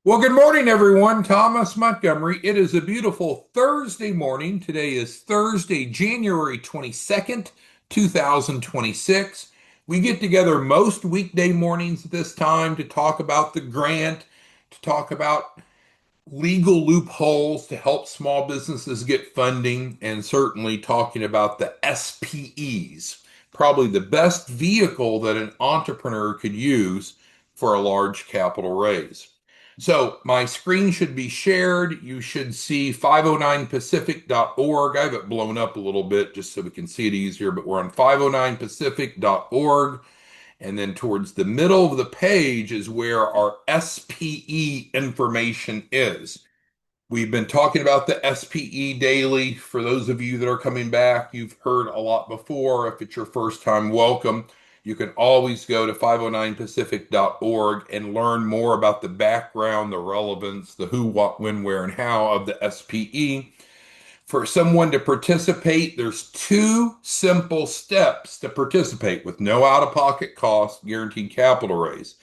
Well, good morning, everyone. Thomas Montgomery. It is a beautiful Thursday morning. Today is Thursday, January 22nd, 2026. We get together most weekday mornings at this time to talk about the grant, to talk about legal loopholes to help small businesses get funding, and certainly talking about the SPEs, probably the best vehicle that an entrepreneur could use for a large capital raise. So my screen should be shared. You should see 509pacific.org. I have it blown up a little bit just so we can see it easier, but we're on 509pacific.org. And then towards the middle of the page is where our SPE information is. We've been talking about the SPE daily. For those of you that are coming back, you've heard a lot before. If it's your first time, welcome. You can always go to 509pacific.org and learn more about the background, the relevance, the who, what, when, where, and how of the SPE. For someone to participate, there's two simple steps to participate with no out-of-pocket cost, guaranteed capital raise.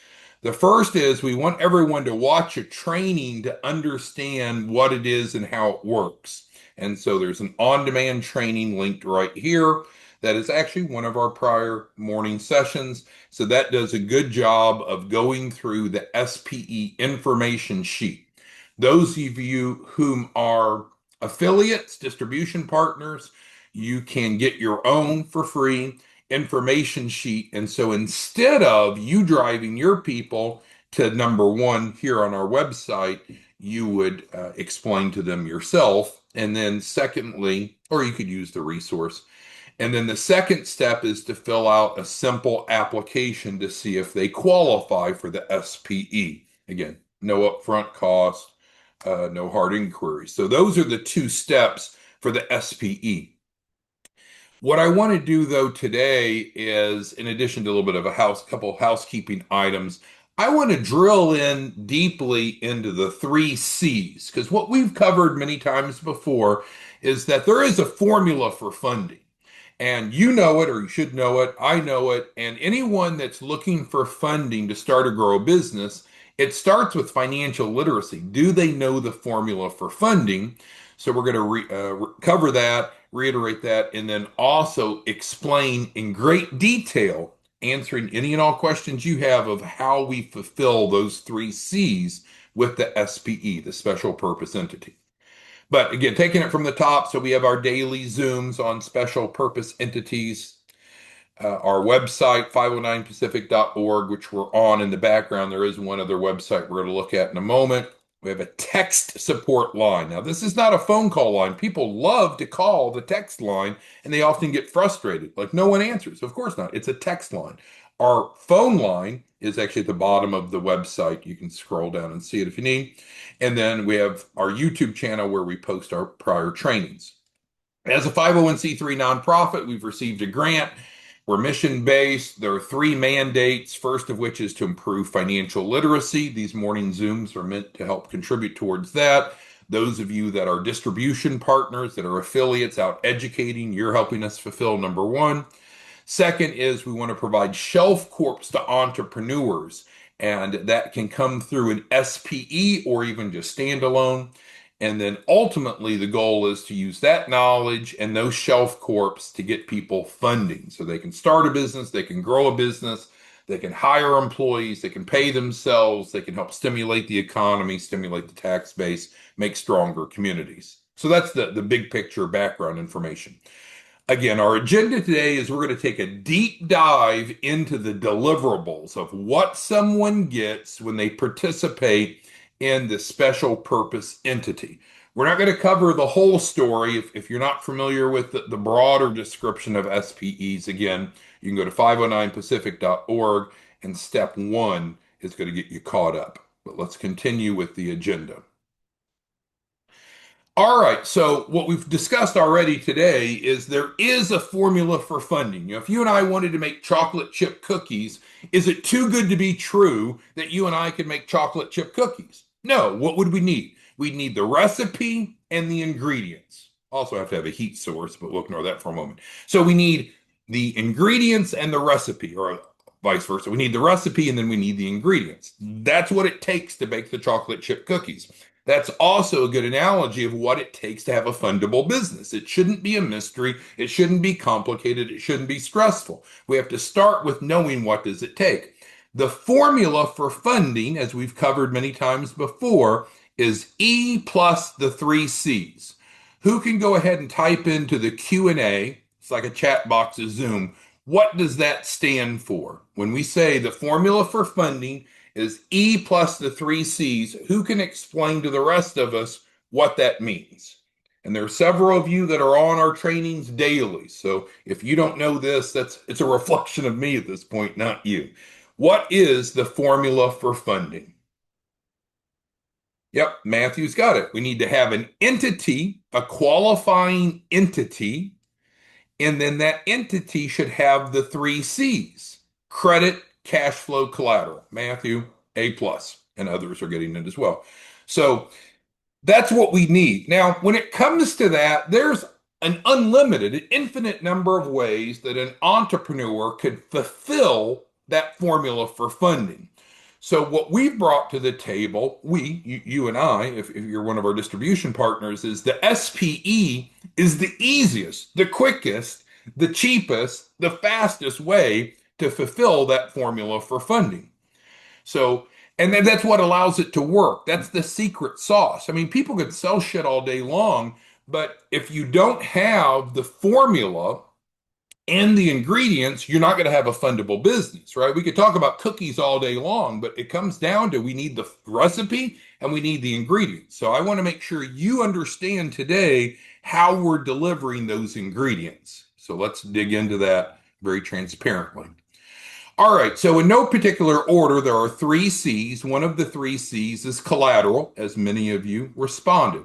The first is we want everyone to watch a training to understand what it is and how it works. And so there's an on-demand training linked right here. That is actually one of our prior morning sessions. So that does a good job of going through the SPE information sheet. Those of you whom are affiliates, distribution partners, you can get your own for free information sheet. And so instead of you driving your people to number one here on our website, you would explain to them yourself. And then secondly, or you could use the resource. And then the second step is to fill out a simple application to see if they qualify for the SPE. Again, no upfront cost, no hard inquiries. So those are the two steps for the SPE. What I want to do though today is, in addition to a little bit of couple of housekeeping items, I want to drill in deeply into the three C's, because what we've covered many times before is that there is a formula for funding. And you know it, or you should know it. I know it. And anyone that's looking for funding to start or grow a business, it starts with financial literacy. Do they know the formula for funding? So we're going to cover that, reiterate that, and then also explain in great detail, answering any and all questions you have of how we fulfill those three C's with the SPE, the special purpose entity. But again, taking it from the top, so we have our daily Zooms on special purpose entities, our website, 509pacific.org, which we're on in the background. There is one other website we're going to look at in a moment. We have a text support line. Now, this is not a phone call line. People love to call the text line, and they often get frustrated. Like, no one answers. Of course not. It's a text line. Our phone line is actually at the bottom of the website. You can scroll down and see it if you need. And then we have our YouTube channel where we post our prior trainings. As a 501c3 nonprofit, we've received a grant. We're mission based. There are three mandates, first of which is to improve financial literacy. These morning Zooms are meant to help contribute towards that. Those of you that are distribution partners, that are affiliates out educating, you're helping us fulfill number one. Second is we want to provide shelf corps to entrepreneurs, and that can come through an SPE or even just standalone. And then ultimately, the goal is to use that knowledge and those shelf corps to get people funding so they can start a business, they can grow a business, they can hire employees, they can pay themselves, they can help stimulate the economy, stimulate the tax base, make stronger communities. So that's the big picture background information. Again, our agenda today is we're going to take a deep dive into the deliverables of what someone gets when they participate in the special purpose entity. We're not going to cover the whole story. If you're not familiar with the broader description of SPEs, again, you can go to 509pacific.org, and step one is going to get you caught up. But let's continue with the agenda. All right, so what we've discussed already today is there is a formula for funding. If you and I wanted to make chocolate chip cookies, is it too good to be true that you and I could make chocolate chip cookies? No, what would we need? We'd need the recipe and the ingredients. Also have to have a heat source, but we'll ignore that for a moment. So we need the ingredients and the recipe, or vice versa. We need the recipe and then we need the ingredients. That's what it takes to bake the chocolate chip cookies. That's also a good analogy of what it takes to have a fundable business. It shouldn't be a mystery. It shouldn't be complicated. It shouldn't be stressful. We have to start with knowing what does it take. The formula for funding, as we've covered many times before, is E plus the three C's. Who can go ahead and type into the Q&A? It's like a chat box of Zoom. What does that stand for? When we say the formula for funding is E plus the three C's, who can explain to the rest of us what that means? And there are several of you that are on our trainings daily. So if you don't know this, it's a reflection of me at this point, not you. What is the formula for funding? Yep, Matthew's got it. We need to have an entity, a qualifying entity, and then that entity should have the three C's: credit, cash flow, collateral. Matthew, A plus, and others are getting it as well. So that's what we need. Now, when it comes to that, there's an unlimited, an infinite number of ways that an entrepreneur could fulfill that formula for funding. So what we've brought to the table, you and I, if you're one of our distribution partners, is the SPE is the easiest, the quickest, the cheapest, the fastest way to fulfill that formula for funding. So, and then that's what allows it to work. That's the secret sauce. I mean, people could sell shit all day long, but if you don't have the formula and the ingredients, you're not going to have a fundable business, right? We could talk about cookies all day long, but it comes down to we need the recipe and we need the ingredients. So I want to make sure you understand today how we're delivering those ingredients. So let's dig into that very transparently. All right, so in no particular order, there are three C's. One of the three C's is collateral, as many of you responded.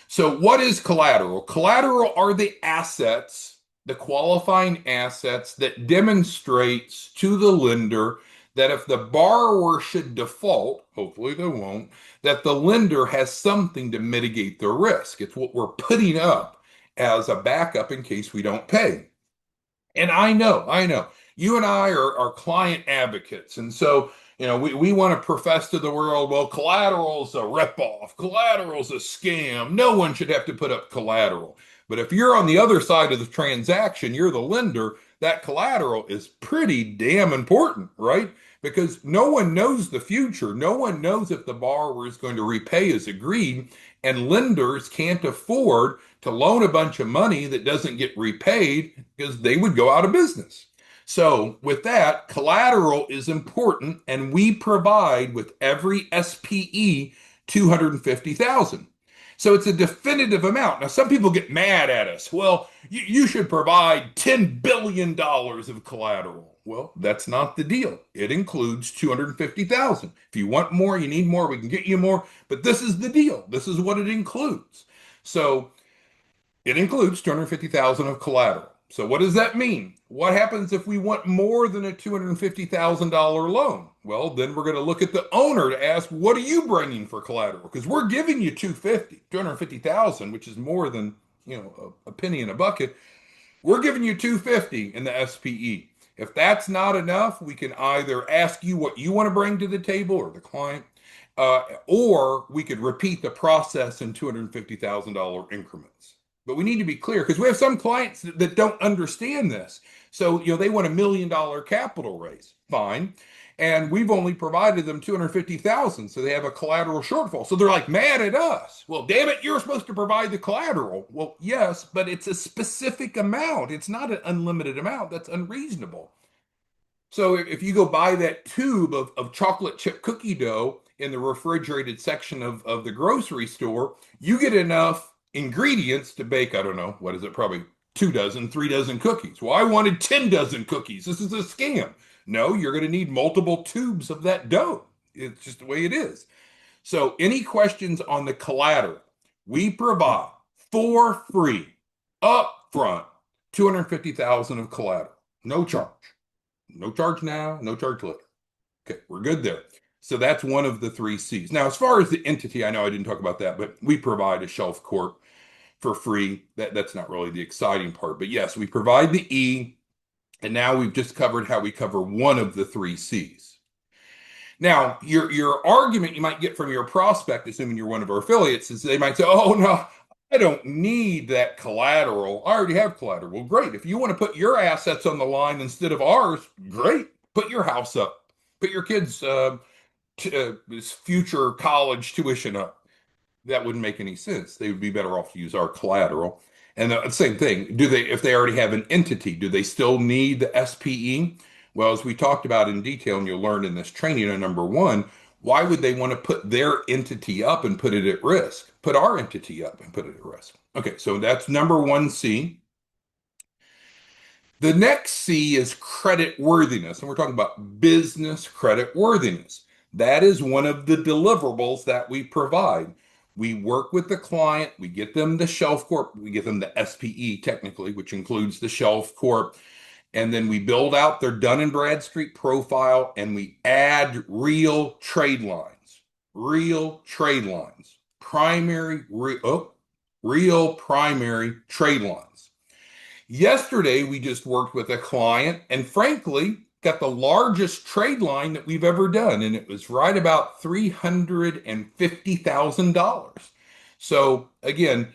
So what is collateral? Collateral are the assets, the qualifying assets that demonstrates to the lender that if the borrower should default, hopefully they won't, that the lender has something to mitigate the risk. It's what we're putting up as a backup in case we don't pay. And I know, you and I are client advocates. And so, we want to profess to the world, well, collateral's a ripoff, collateral's a scam. No one should have to put up collateral. But if you're on the other side of the transaction, you're the lender, that collateral is pretty damn important, right? Because no one knows the future. No one knows if the borrower is going to repay as agreed, and lenders can't afford to loan a bunch of money that doesn't get repaid because they would go out of business. So, with that, collateral is important, and we provide with every SPE 250,000. So it's a definitive amount. Now, some people get mad at us. Well, you should provide $10 billion of collateral. Well, that's not the deal. It includes 250,000. If you want more, you need more, we can get you more. But this is the deal. This is what it includes. So it includes 250,000 of collateral. So what does that mean? What happens if we want more than a $250,000 loan? Well, then we're going to look at the owner to ask, what are you bringing for collateral? Because we're giving you 250,000, which is more than, a penny in a bucket. We're giving you 250 in the SPE. If that's not enough, we can either ask you what you want to bring to the table or the client, or we could repeat the process in $250,000 increments. But we need to be clear because we have some clients that don't understand this. So, they want $1 million capital raise. Fine. And we've only provided them 250,000. So they have a collateral shortfall. So they're like mad at us. Well, damn it, you're supposed to provide the collateral. Well, yes, but it's a specific amount. It's not an unlimited amount. That's unreasonable. So if you go buy that tube of chocolate chip cookie dough in the refrigerated section of the grocery store, you get enough ingredients to bake, I don't know, what is it, probably 2 dozen, 3 dozen cookies. Well, I wanted 10 dozen cookies. This is a scam. No, you're going to need multiple tubes of that dough. It's just the way it is. So any questions on the collateral? We provide for free, up front, 250,000 of collateral. No charge. No charge now, no charge later. Okay, we're good there. So that's one of the three C's. Now, as far as the entity, I know I didn't talk about that, but we provide a shelf corp for free. That's not really the exciting part. But yes, we provide the E. And now we've just covered how we cover one of the three C's. Now, your argument you might get from your prospect, assuming you're one of our affiliates, is they might say, "Oh no, I don't need that collateral. I already have collateral." Well, great. If you want to put your assets on the line instead of ours, great. Put your house up. Put your kids' future college tuition up. That wouldn't make any sense. They would be better off to use our collateral. And the same thing, do they, if they already have an entity, do they still need the SPE? Well, as we talked about in detail, and you'll learn in this training on number one, why would they want to put their entity up and put it at risk? Put our entity up and put it at risk. Okay, so that's number one C. The next C is credit worthiness, and we're talking about business credit worthiness. That is one of the deliverables that we provide. We work with the client, we get them the shelf corp, we get them the SPE technically, which includes the shelf corp, and then we build out their Dun and Bradstreet profile and we add real trade lines. Real trade lines. Real primary trade lines. Yesterday, we just worked with a client and frankly got the largest trade line that we've ever done, and it was right about $350,000. So, again,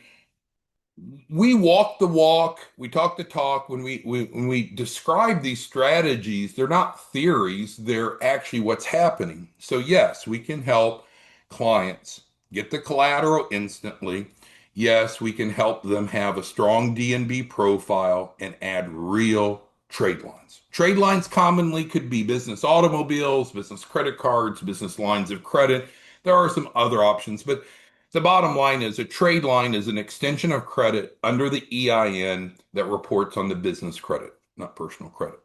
we walk the walk, we talk the talk. When we describe these strategies, they're not theories, they're actually what's happening. So, yes, we can help clients get the collateral instantly. Yes, we can help them have a strong D&B profile and add real trade lines. Trade lines commonly could be business automobiles, business credit cards, business lines of credit. There are some other options, but the bottom line is a trade line is an extension of credit under the EIN that reports on the business credit, not personal credit.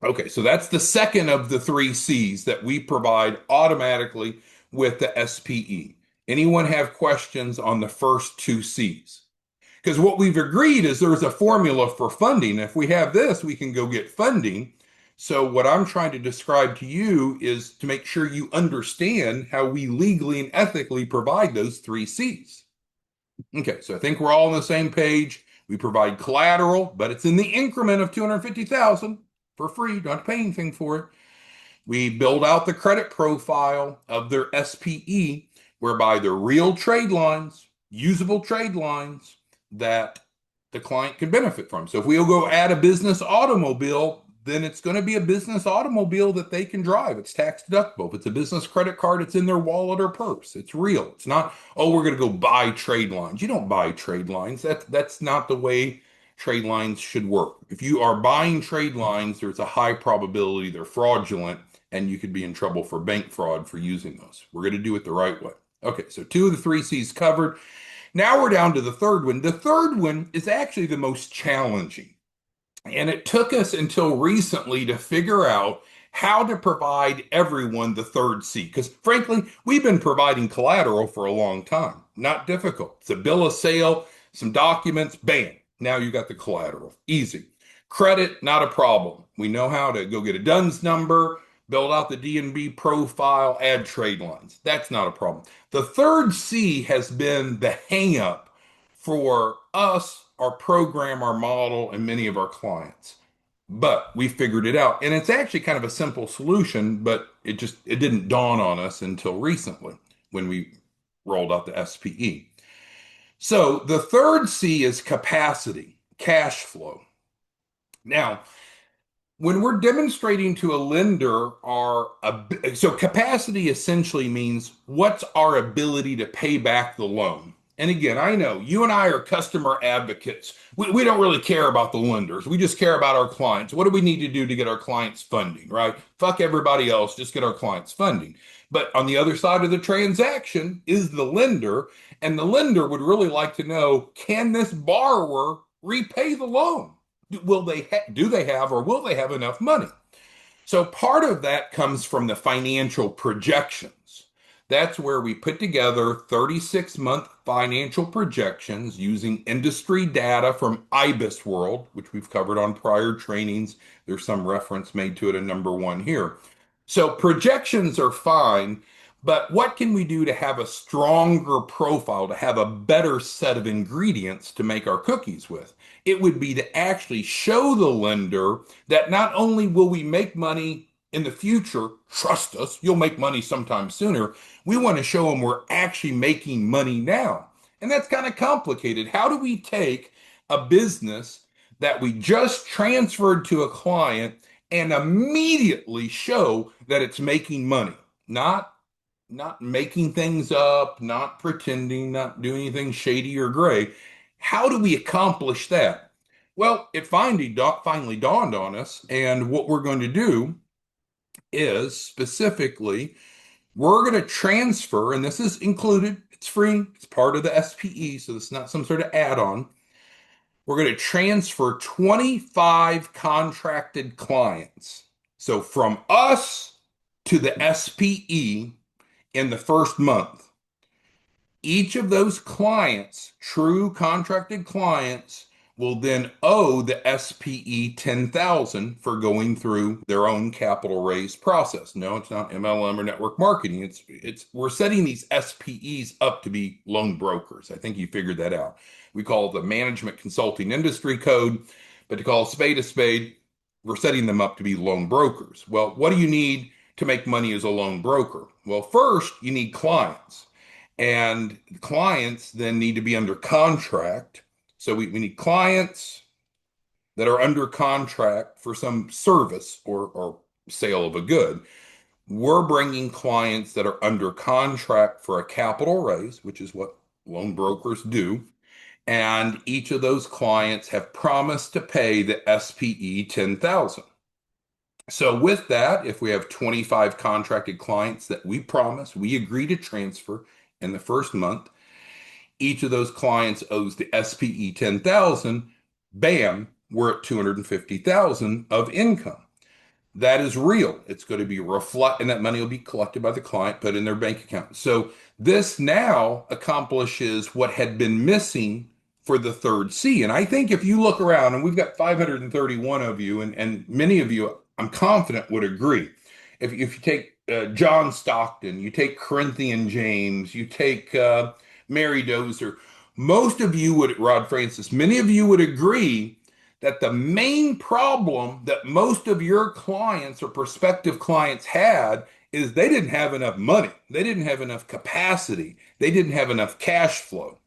Okay, so that's the second of the three C's that we provide automatically with the SPE. Anyone have questions on the first two C's? Because what we've agreed is there's a formula for funding. If we have this, we can go get funding. So what I'm trying to describe to you is to make sure you understand how we legally and ethically provide those three C's. Okay, so I think we're all on the same page. We provide collateral, but it's in the increment of 250,000 for free. Don't have to pay anything for it. We build out the credit profile of their SPE, whereby they're real trade lines, usable trade lines that the client can benefit from. So if we'll go add a business automobile, then it's going to be a business automobile that they can drive. It's tax deductible. If it's a business credit card, it's in their wallet or purse. It's real. It's not, oh, we're going to go buy trade lines. You don't buy trade lines. That's not the way trade lines should work. If you are buying trade lines, there's a high probability they're fraudulent and you could be in trouble for bank fraud for using those. We're going to do it the right way. Okay, so two of the three C's covered. Now we're down to the third one. The third one is actually the most challenging. And it took us until recently to figure out how to provide everyone the third C. Because frankly, we've been providing collateral for a long time. Not difficult. It's a bill of sale, some documents, bam. Now you got the collateral. Easy. Credit, not a problem. We know how to go get a DUNS number, build out the D&B profile, add trade lines. That's not a problem. The third C has been the hang up for us, our program, our model, and many of our clients. But we figured it out. And it's actually kind of a simple solution, but it didn't dawn on us until recently when we rolled out the SPE. So the third C is capacity, cash flow. Now, when we're demonstrating to a lender so capacity essentially means what's our ability to pay back the loan. And again, I know you and I are customer advocates. We don't really care about the lenders. We just care about our clients. What do we need to do to get our clients funding, right? Fuck everybody else, just get our clients funding. But on the other side of the transaction is the lender, and the lender would really like to know, can this borrower repay the loan? Do they have or will they have enough money? So part of that comes from the financial projections. That's where we put together 36-month financial projections using industry data from IBIS World, which we've covered on prior trainings. There's some reference made to it in number one here. So projections are fine, But what can we do to have a stronger profile, to have a better set of ingredients to make our cookies with? It would be to actually show the lender that not only will we make money in the future, trust us, you'll make money sometime sooner. We want to show them we're actually making money now. And that's kind of complicated. How do we take a business that we just transferred to a client and immediately show that it's making money? Not making things up, not pretending, not doing anything shady or gray. How do we accomplish that? Well, it finally dawned on us, and what we're going to do is specifically we're going to transfer, and this is included, it's free, it's part of the SPE, so it's not some sort of add-on. We're going to transfer 25 contracted clients. So from us to the SPE in the first month. Each of those clients, true contracted clients, will then owe the SPE 10,000 for going through their own capital raise process. No, it's not MLM or network marketing. It's we're setting these SPEs up to be loan brokers. I think you figured that out. We call it the management consulting industry code, but to call a spade, we're setting them up to be loan brokers. Well, what do you need to make money as a loan broker? Well, first, you need clients. And clients then need to be under contract. So we need clients that are under contract for some service or sale of a good. We're bringing clients that are under contract for a capital raise, which is what loan brokers do. And each of those clients have promised to pay the SPE 10,000. So with that, if we have 25 contracted clients that we promise, we agree to transfer in the first month, each of those clients owes the SPE 10,000, bam, we're at 250,000 of income. That is real. It's going to be reflect, and that money will be collected by the client, put in their bank account. So this now accomplishes what had been missing for the third C. And I think if you look around, and we've got 531 of you, and many of you, I'm confident, would agree. If you take John Stockton, you take Corinthian James, you take Mary Dozer, most of you would, Rod Francis, many of you would agree that the main problem that most of your clients or prospective clients had is they didn't have enough money. They didn't have enough capacity. They didn't have enough cash flow.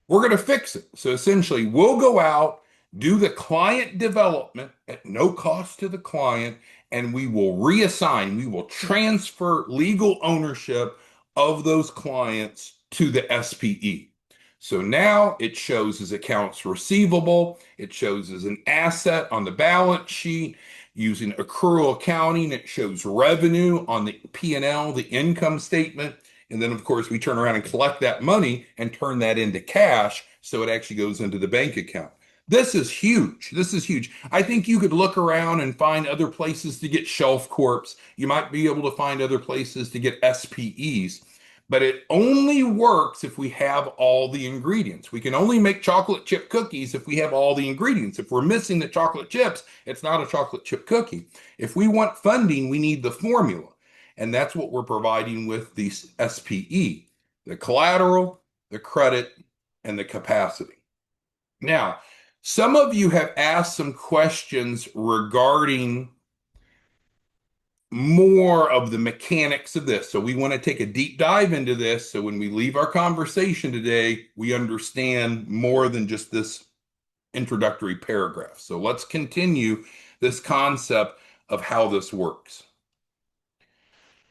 We're going to fix it. So essentially, we'll go out, do the client development at no cost to the client, and we will reassign, we will transfer legal ownership of those clients to the SPE. So now it shows as accounts receivable, it shows as an asset on the balance sheet. Using accrual accounting, it shows revenue on the P&L, the income statement. And then, of course, we turn around and collect that money and turn that into cash so it actually goes into the bank account. This is huge. This is huge. I think you could look around and find other places to get shelf corps. You might be able to find other places to get SPEs, but it only works if we have all the ingredients. We can only make chocolate chip cookies if we have all the ingredients. If we're missing the chocolate chips, it's not a chocolate chip cookie. If we want funding, we need the formula. And that's what we're providing with the SPE, the collateral, the credit, and the capacity. Now, some of you have asked some questions regarding more of the mechanics of this. So we want to take a deep dive into this. So when we leave our conversation today, we understand more than just this introductory paragraph. So let's continue this concept of how this works.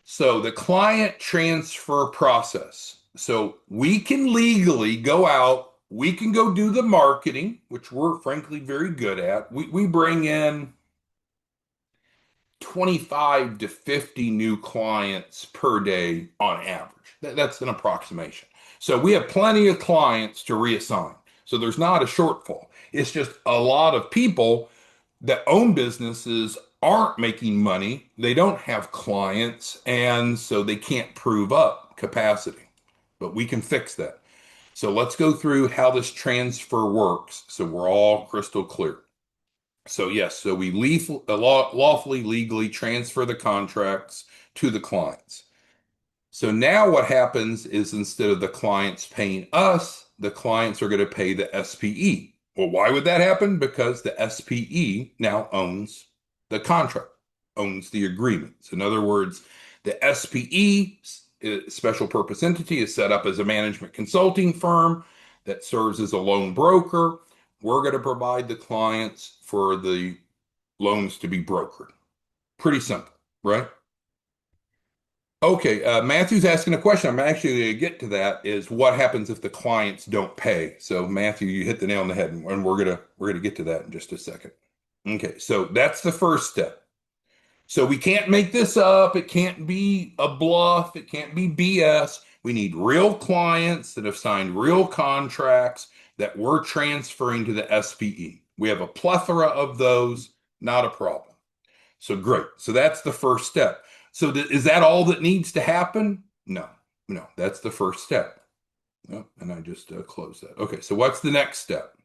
So the client transfer process. So we can legally go out, we can go do the marketing, which we're frankly very good at. We bring in 25 to 50 new clients per day on average. That's an approximation. So we have plenty of clients to reassign. So there's not a shortfall. It's just a lot of people that own businesses aren't making money. They don't have clients, and so they can't prove up capacity. But we can fix that. So let's go through how this transfer works so we're all crystal clear. So yes, so we lawfully, legally transfer the contracts to the clients. So now what happens is instead of the clients paying us, the clients are going to pay the SPE. Well, why would that happen? Because the SPE now owns the contract, owns the agreements. In other words, the SPE, special purpose entity, is set up as a management consulting firm that serves as a loan broker. We're going to provide the clients for the loans to be brokered. Pretty simple, right? Okay, Matthew's asking a question. I'm actually going to get to that. Is what happens if the clients don't pay? So, Matthew, you hit the nail on the head, and we're gonna get to that in just a second. Okay, so that's the first step. So we can't make this up. It can't be a bluff. It can't be BS. We need real clients that have signed real contracts that we're transferring to the SPE. We have a plethora of those, not a problem. So great. So that's the first step. So is that all that needs to happen? No, no, that's the first step. Oh, and I just closed that. Okay, so what's the next step?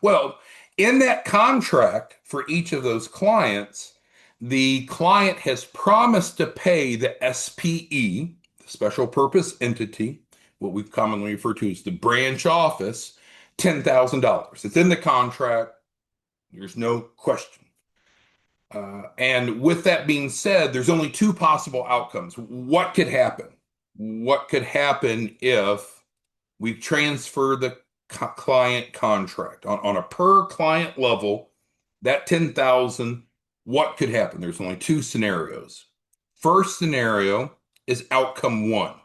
Well, in that contract for each of those clients, the client has promised to pay the SPE, the special purpose entity, what we commonly refer to as the branch office, $10,000. It's in the contract. There's no question. And with that being said, there's only two possible outcomes. What could happen? What could happen if we transfer the client contract on a per client level, that 10,000, what could happen? There's only two scenarios. First scenario is outcome one.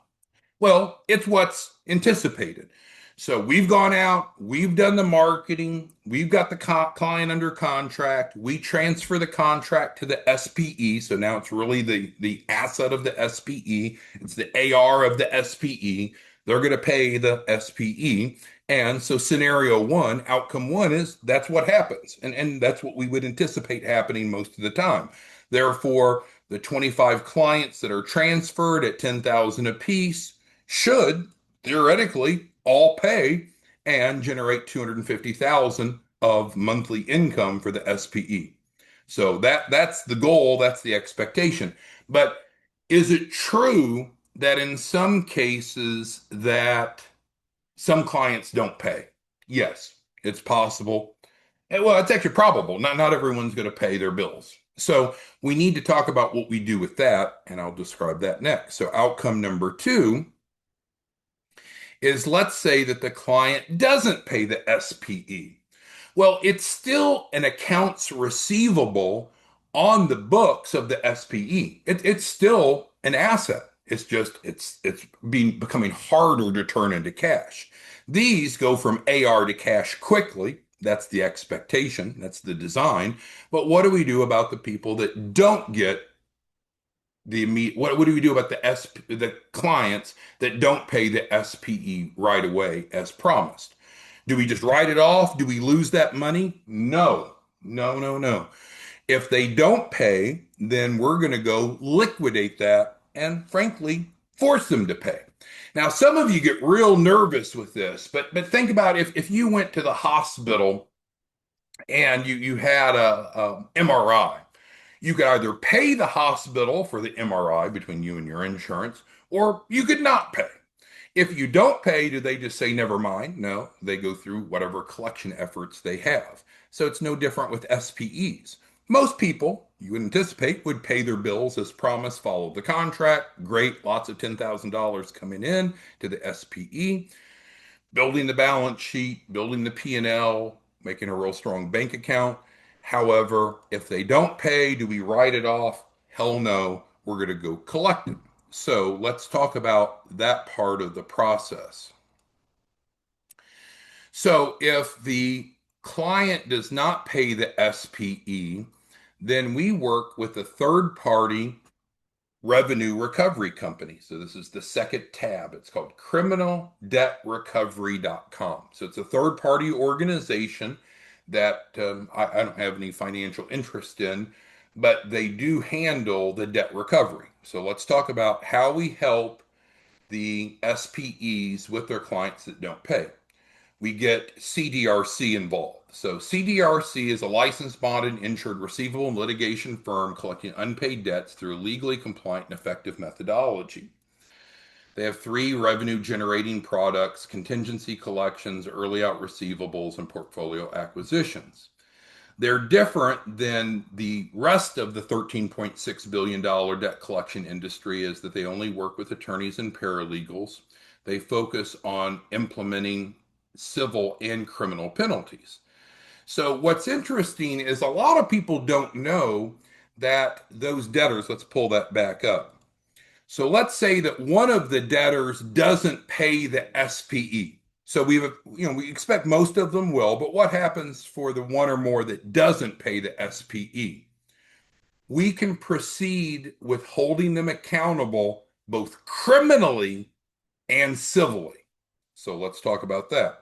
Well, it's what's anticipated. So we've gone out, we've done the marketing, we've got the client under contract, we transfer the contract to the SPE. So now it's really the asset of the SPE, it's the AR of the SPE. They're going to pay the SPE. And so scenario one, outcome one is that's what happens. And that's what we would anticipate happening most of the time. Therefore, the 25 clients that are transferred at 10,000 apiece should theoretically all pay and generate 250,000 of monthly income for the SPE. So that's the goal, that's the expectation. But is it true that in some cases that some clients don't pay? Yes, it's possible. Well, it's actually probable. Not everyone's going to pay their bills. So we need to talk about what we do with that, and I'll describe that next. So outcome number two is, let's say that the client doesn't pay the SPE. Well, it's still an accounts receivable on the books of the SPE. It's still an asset. It's just it's becoming harder to turn into cash. These go from AR to cash quickly. That's the expectation. That's the design. But what do we do about the people that don't get the immediate? What do we do about the clients that don't pay the SPE right away as promised? Do we just write it off? Do we lose that money? No, no, no, no. If they don't pay, then we're going to go liquidate that and frankly force them to pay. Now, some of you get real nervous with this, but think about if you went to the hospital and you had a MRI. You could either pay the hospital for the MRI between you and your insurance, or you could not pay. If you don't pay, do they just say never mind? No, they go through whatever collection efforts they have. So it's no different with SPEs. Most people, you would anticipate, would pay their bills as promised, follow the contract. Great, lots of $10,000 coming in to the SPE, building the balance sheet, building the P&L, making a real strong bank account. However, if they don't pay, do we write it off? Hell no, we're going to go collect it. So let's talk about that part of the process. So if the client does not pay the SPE, then we work with a third party revenue recovery company. So this is the second tab. It's called criminaldebtrecovery.com. So it's a third party organization that I don't have any financial interest in, but they do handle the debt recovery. So let's talk about how we help the SPEs with their clients that don't pay. We get CDRC involved. So CDRC is a licensed, bonded, insured, receivable, and litigation firm collecting unpaid debts through a legally compliant and effective methodology. They have three revenue generating products: contingency collections, early out receivables, and portfolio acquisitions. They're different than the rest of the $13.6 billion debt collection industry, is that they only work with attorneys and paralegals. They focus on implementing civil and criminal penalties. So what's interesting is a lot of people don't know that those debtors, let's pull that back up. So let's say that one of the debtors doesn't pay the SPE. So we expect most of them will, but what happens for the one or more that doesn't pay the SPE? We can proceed with holding them accountable both criminally and civilly. So let's talk about that.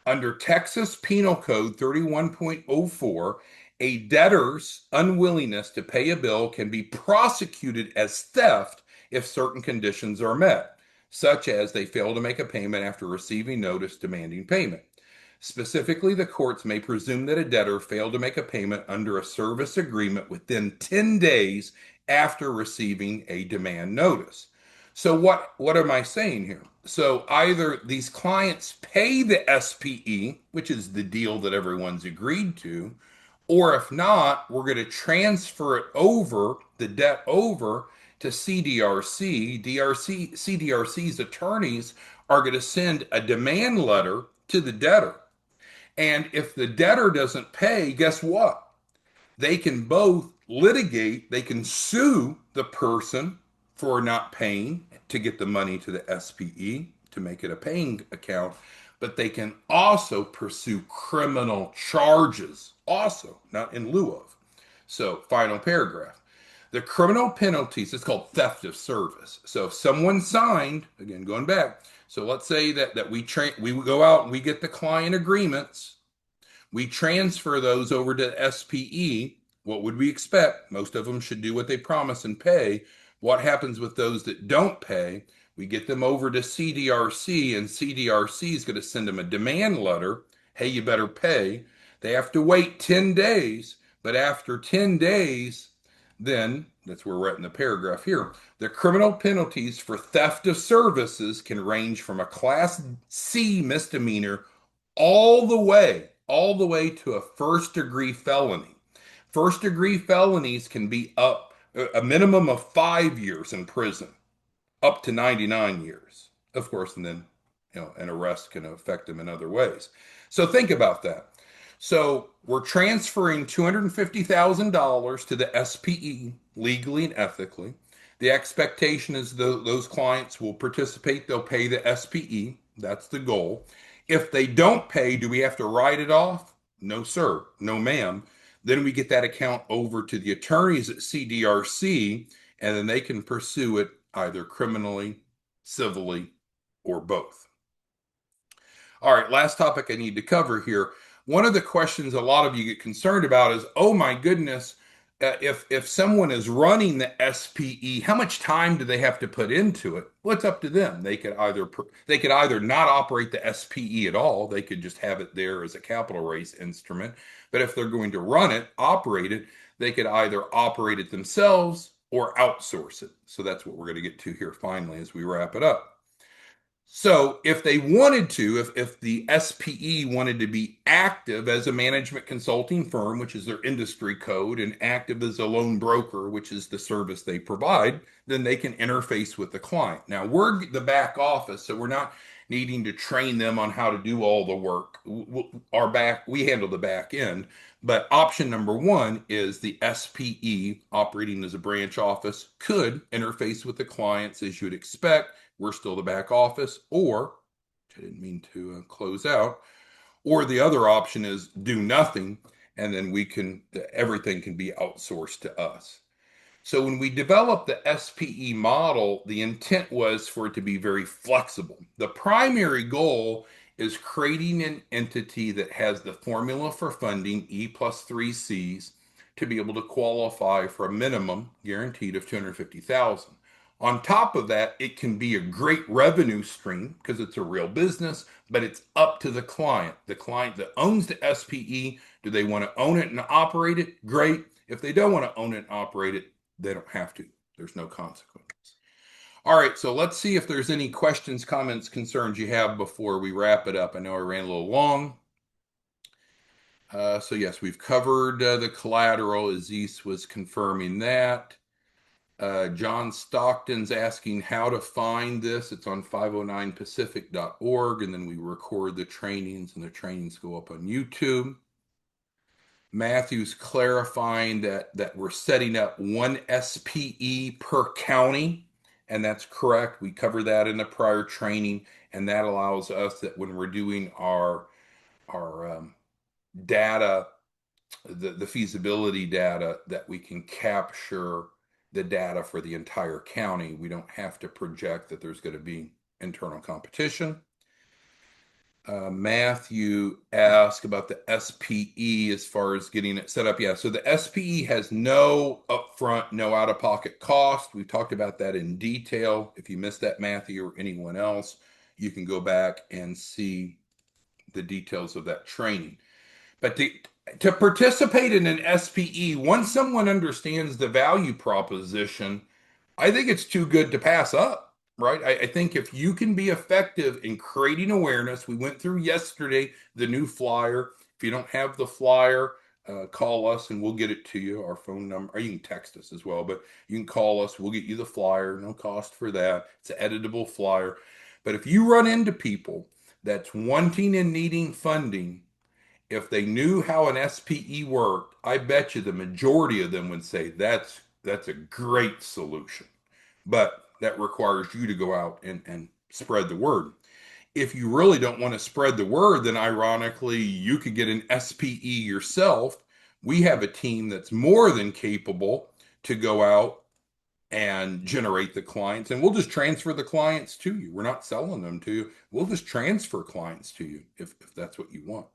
Under Texas Penal Code 31.04, a debtor's unwillingness to pay a bill can be prosecuted as theft if certain conditions are met, such as they fail to make a payment after receiving notice demanding payment. Specifically, the courts may presume that a debtor failed to make a payment under a service agreement within 10 days after receiving a demand notice. So what am I saying here? So either these clients pay the SPE, which is the deal that everyone's agreed to, or if not, we're going to transfer it over, the debt over to CDRC. CDRC's attorneys are going to send a demand letter to the debtor. And if the debtor doesn't pay, guess what? They can both litigate, they can sue the person for not paying to get the money to the SPE to make it a paying account, but they can also pursue criminal charges, also, not in lieu of. So, final paragraph. The criminal penalties, it's called theft of service. So if someone signed, again, going back, so let's say that we go out and we get the client agreements, we transfer those over to SPE. What would we expect? Most of them should do what they promise and pay. What happens with those that don't pay? We get them over to CDRC, and CDRC is going to send them a demand letter. Hey, you better pay. They have to wait 10 days, but after 10 days, then that's where we're at in the paragraph here. The criminal penalties for theft of services can range from a Class C misdemeanor all the way to a first degree felony. First degree felonies can be up a minimum of 5 years in prison, up to 99 years, of course, and then an arrest can affect them in other ways. So think about that. So we're transferring $250,000 to the SPE legally and ethically. The expectation is those clients will participate, they'll pay the SPE. That's the goal. If they don't pay, do we have to write it off? No, sir. No, ma'am. Then we get that account over to the attorneys at CDRC, and then they can pursue it either criminally, civilly, or both. All right, last topic I need to cover here. One of the questions a lot of you get concerned about is, oh my goodness, if someone is running the SPE, how much time do they have to put into it? Well, it's up to them. They could either not operate the SPE at all. They could just have it there as a capital raise instrument. But if they're going to run it, operate it, they could either operate it themselves or outsource it. So that's what we're going to get to here finally as we wrap it up. So if they wanted to, if the SPE wanted to be active as a management consulting firm, which is their industry code, and active as a loan broker, which is the service they provide, then they can interface with the client. Now, we're the back office, so we're not needing to train them on how to do all the work. We handle the back end. But option number one is the SPE operating as a branch office could interface with the clients as you'd expect. We're still the back office, or, which I didn't mean to close out, or the other option is do nothing, and then everything can be outsourced to us. So when we developed the SPE model, the intent was for it to be very flexible. The primary goal is creating an entity that has the formula for funding, E plus 3 Cs, to be able to qualify for a minimum guaranteed of $250,000. On top of that, it can be a great revenue stream because it's a real business, but it's up to the client. The client that owns the SPE, do they want to own it and operate it? Great. If they don't want to own it and operate it, they don't have to. There's no consequences. All right, so let's see if there's any questions, comments, concerns you have before we wrap it up. I know I ran a little long. So yes, we've covered the collateral. Aziz was confirming that. John Stockton's asking how to find this. It's on 509pacific.org, and then we record the trainings, and the trainings go up on YouTube. Matthew's clarifying that we're setting up one SPE per county, and that's correct. We covered that in the prior training, and that allows us that when we're doing our data, the feasibility data, that we can capture the data for the entire county. We don't have to project that there's going to be internal competition. Matthew asked about the SPE as far as getting it set up. Yeah, so the SPE has no upfront, no out-of-pocket cost. We talked about that in detail. If you missed that, Matthew, or anyone else, you can go back and see the details of that training. But to participate in an SPE, once someone understands the value proposition, I think it's too good to pass up, right? I think if you can be effective in creating awareness, we went through yesterday the new flyer. If you don't have the flyer, call us and we'll get it to you. Our phone number, or you can text us as well, but you can call us. We'll get you the flyer. No cost for that. It's an editable flyer. But if you run into people that's wanting and needing funding, if they knew how an SPE worked, I bet you the majority of them would say that's a great solution. But that requires you to go out and spread the word. If you really don't want to spread the word, then ironically, you could get an SPE yourself. We have a team that's more than capable to go out and generate the clients, and we'll just transfer the clients to you. We're not selling them to you. We'll just transfer clients to you if that's what you want.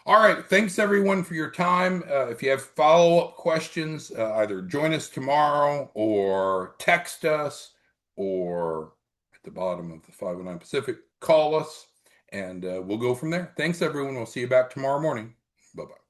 All right. Thanks everyone for your time. If you have follow-up questions, either join us tomorrow or text us, or at the bottom of the 509 Pacific, call us, and we'll go from there. Thanks everyone. We'll see you back tomorrow morning. Bye-bye.